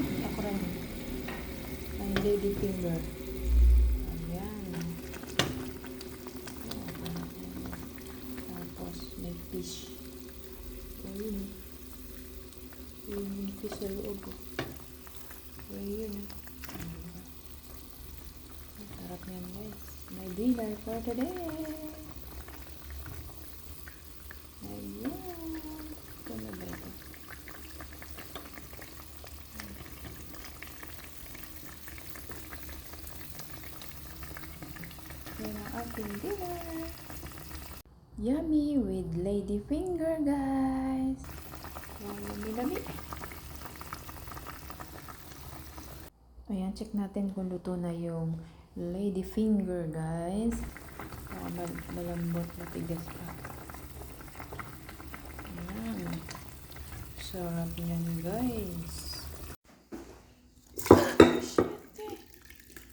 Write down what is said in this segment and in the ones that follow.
Ako rin. May lady finger. Ayan. Tapos may fish. Ayun. Yung fish sa loob. Ayun. Sarap yan guys. My dinner for today. Ayan. Ito na ba ito? Yan ang ating dinner. Yummy with lady finger guys. Lami-lami. Ayan, check natin kung luto na yung lady finger guys. Malambot na tigas pa. Ayan. Sarap niyan guys. Shit eh.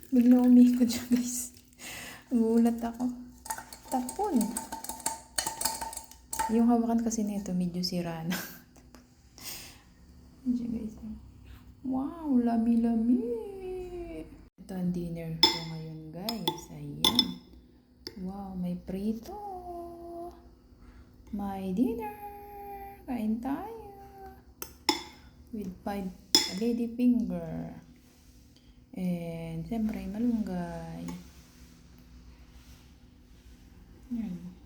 Bigla umikot siya guys. Nagulat ako. Tapon. Yung hawakan kasi nito medyo sira na. Ayan guys. Wow, lami-lami. Ito ang dinner ko ngayon guys. Ayan. Wow, may prito. My dinner. Kain tayo. With 5 lady finger. And siyempre malunggay. Ayan.